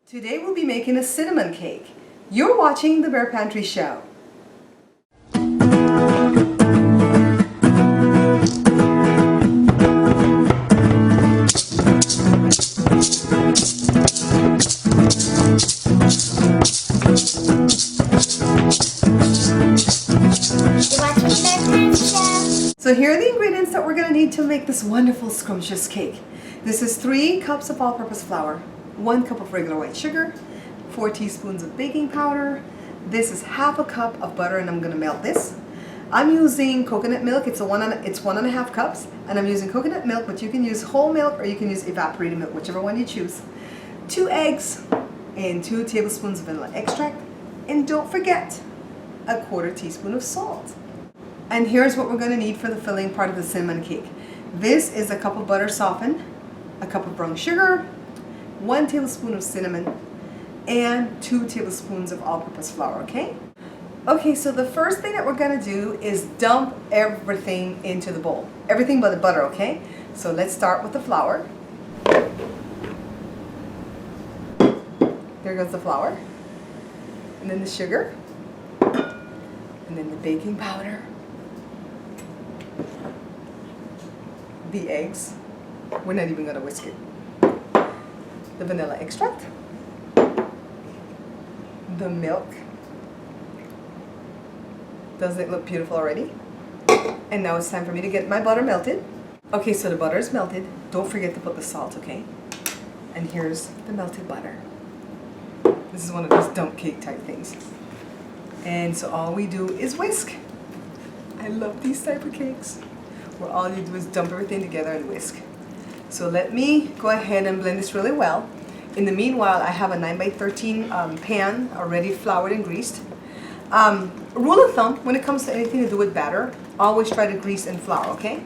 Today we'll be making a cinnamon cake. You're watching the Bear Pantry Show. So here are the ingredients that we're going to need to make this wonderful scrumptious cake. This is 3 cups of all-purpose flour, 1 cup of regular white sugar, 4 teaspoons of baking powder. This is half a cup of butter, and I'm going to melt this. I'm using coconut milk. It's 1.5 cups, and I'm using coconut milk, but you can use whole milk or you can use evaporated milk, whichever one you choose. 2 eggs and 2 tablespoons of vanilla extract, and don't forget a 1/4 teaspoon of salt. And here's what we're going to need for the filling part of the cinnamon cake. This is a cup of butter softened, a cup of brown sugar, 1 tablespoon of cinnamon, and 2 tablespoons of all-purpose flour, okay? Okay, so the first thing that we're going to do is dump everything into the bowl. Everything but the butter, okay? So let's start with the flour. There goes the flour. And then the sugar. And then the baking powder. The eggs. We're not even going to whisk it. The vanilla extract. The milk. Doesn't it look beautiful already? And now it's time for me to get my butter melted. Okay, so the butter is melted. Don't forget to put the salt, okay? And here's the melted butter. This is one of those dump cake type things. And so all we do is whisk. I love these type of cakes, where all you do is dump everything together and whisk. So let me go ahead and blend this really well. In the meanwhile, I have a 9x13 pan already floured and greased. Rule of thumb, when it comes to anything to do with batter, always try to grease and flour, okay?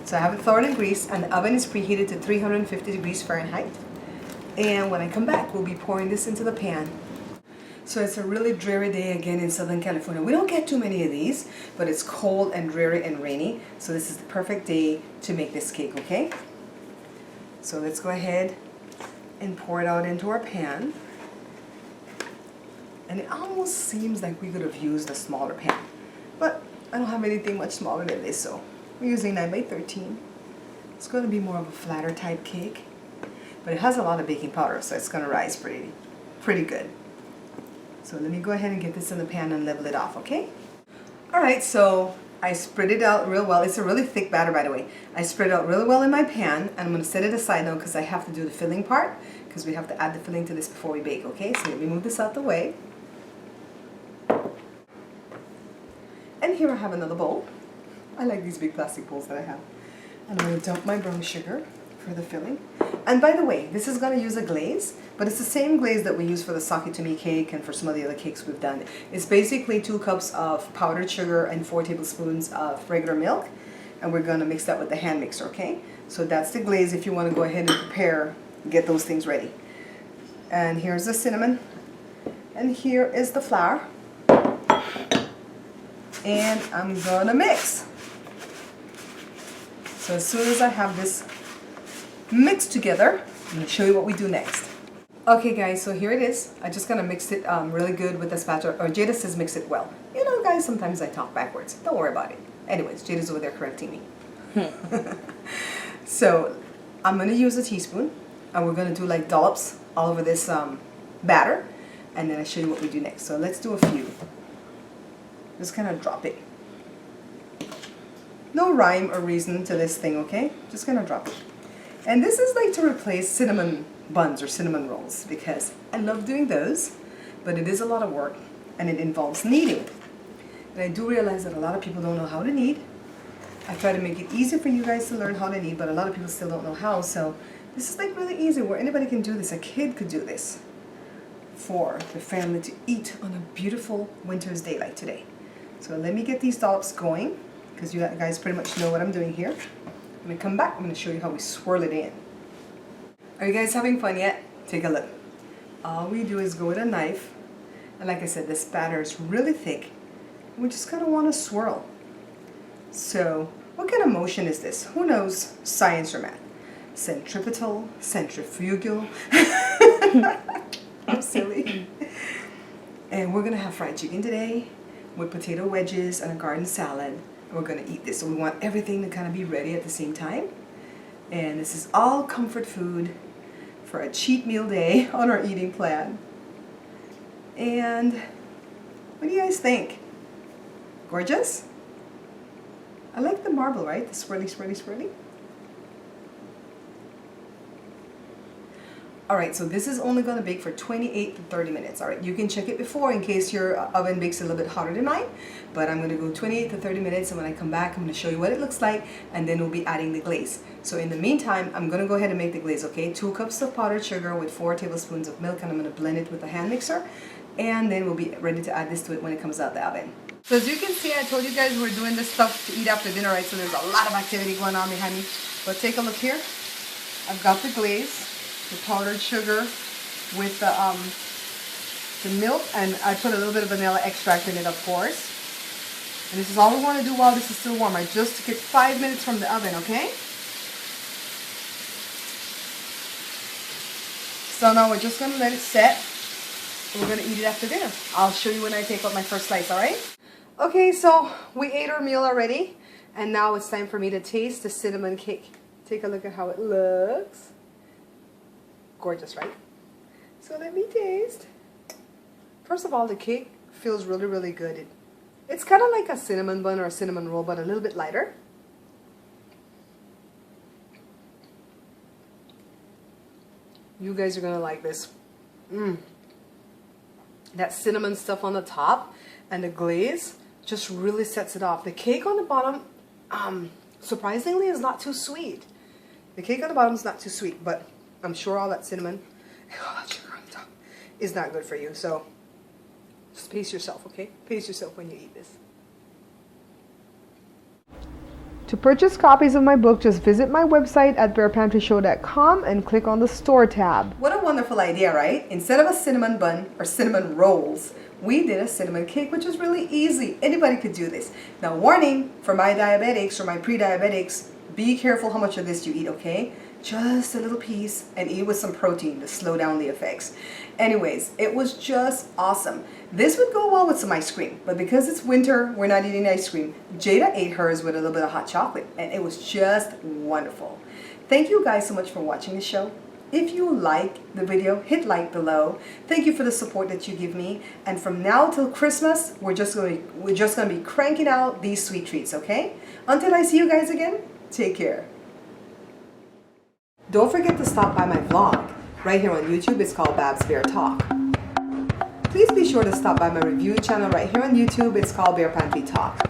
So I have it floured and greased, and the oven is preheated to 350 degrees Fahrenheit. And when I come back, we'll be pouring this into the pan. So it's a really dreary day again in Southern California. We don't get too many of these, but it's cold and dreary and rainy. So this is the perfect day to make this cake, okay? So let's go ahead and pour it out into our pan. And it almost seems like we could have used a smaller pan, but I don't have anything much smaller than this, so we're using 9x13. It's going to be more of a flatter type cake, but it has a lot of baking powder, so it's going to rise pretty good. So let me go ahead and get this in the pan and level it off, okay? Alright, so I spread it out real well. It's a really thick batter, by the way. I spread it out really well in my pan, and I'm going to set it aside now because I have to do the filling part, because we have to add the filling to this before we bake, okay? So let me move this out the way. And here I have another bowl. I like these big plastic bowls that I have. And I'm going to dump my brown sugar for the filling. And by the way, this is going to use a glaze, but it's the same glaze that we use for the sake to me cake and for some of the other cakes we've done. It's basically 2 cups of powdered sugar and 4 tablespoons of regular milk. And we're going to mix that with the hand mixer, okay? So that's the glaze if you want to go ahead and prepare, get those things ready. And here's the cinnamon. And here is the flour. And I'm going to mix. So as soon as I have this mixed together, I'm going to show you what we do next. Okay guys, so here it is. I just going to mix it really good with the spatula, or Jada says mix it well. You know guys, sometimes I talk backwards. Don't worry about it. Anyways, Jada's over there correcting me. So I'm going to use a teaspoon, and we're going to do like dollops all over this batter, and then I'll show you what we do next. So let's do a few. Just kind of drop it. No rhyme or reason to this thing, okay? Just gonna drop it. And this is like to replace cinnamon buns or cinnamon rolls, because I love doing those, but it is a lot of work and it involves kneading. And I do realize that a lot of people don't know how to knead. I try to make it easy for you guys to learn how to knead, but a lot of people still don't know how. So this is like really easy, where anybody can do this. A kid could do this for the family to eat on a beautiful winter's day like today. So let me get these dollops going, because you guys pretty much know what I'm doing here. I'm going to come back, I'm going to show you how we swirl it in. Are you guys having fun yet? Take a look. All we do is go with a knife, and like I said, this batter is really thick, and we just kind of want to swirl. So what kind of motion is this? Who knows science or math? Centripetal, centrifugal. And we're gonna have fried chicken today with potato wedges and a garden salad. And we're gonna eat this. So we want everything to kind of be ready at the same time. And this is all comfort food for a cheat meal day on our eating plan. And what do you guys think? Gorgeous? I like the marble, right? The swirly, swirly, swirly. Alright, so this is only going to bake for 28 to 30 minutes. Alright, you can check it before in case your oven bakes a little bit hotter than mine. But I'm going to go 28 to 30 minutes, and when I come back, I'm going to show you what it looks like, and then we'll be adding the glaze. So in the meantime, I'm going to go ahead and make the glaze, okay? 2 cups of powdered sugar with 4 tablespoons of milk, and I'm going to blend it with a hand mixer. And then we'll be ready to add this to it when it comes out the oven. So as you can see, I told you guys we're doing this stuff to eat after dinner, right? So there's a lot of activity going on behind me. But take a look here. I've got the glaze, the powdered sugar with the milk, and I put a little bit of vanilla extract in it, of course. And this is all we want to do while this is still warm. I just took it 5 minutes from the oven, okay? So now we're just going to let it set. We're going to eat it after dinner. I'll show you when I take out my first slice, alright? Okay, so we ate our meal already, and now it's time for me to taste the cinnamon cake. Take a look at how it looks. Gorgeous, right? So let me taste. First of all, the cake feels really, really good. It's kind of like a cinnamon bun or a cinnamon roll, but a little bit lighter. You guys are going to like this. That cinnamon stuff on the top and the glaze just really sets it off. The cake on the bottom, surprisingly, is not too sweet. The cake on the bottom is not too sweet, but I'm sure all that cinnamon and all that sugar on the top is not good for you. So just pace yourself, okay? Pace yourself when you eat this. To purchase copies of my book, just visit my website at bearpantryshow.com and click on the store tab. What a wonderful idea, right? Instead of a cinnamon bun or cinnamon rolls, we did a cinnamon cake, which is really easy. Anybody could do this. Now, warning for my diabetics or my pre-diabetics, be careful how much of this you eat, okay? Just a little piece, and eat with some protein to slow down the effects. Anyways, it was just awesome. This would go well with some ice cream, but because it's winter, we're not eating ice cream. Jada ate hers with a little bit of hot chocolate, and it was just wonderful. Thank you guys so much for watching the show. If you like the video, hit like below. Thank you for the support that you give me. And from now till Christmas, we're just going to be cranking out these sweet treats, okay? Until I see you guys again, take care. Don't forget to stop by my vlog. Right here on YouTube, it's called Babs Bear Talk. Please be sure to stop by my review channel right here on YouTube. It's called Bear Pantry Talk.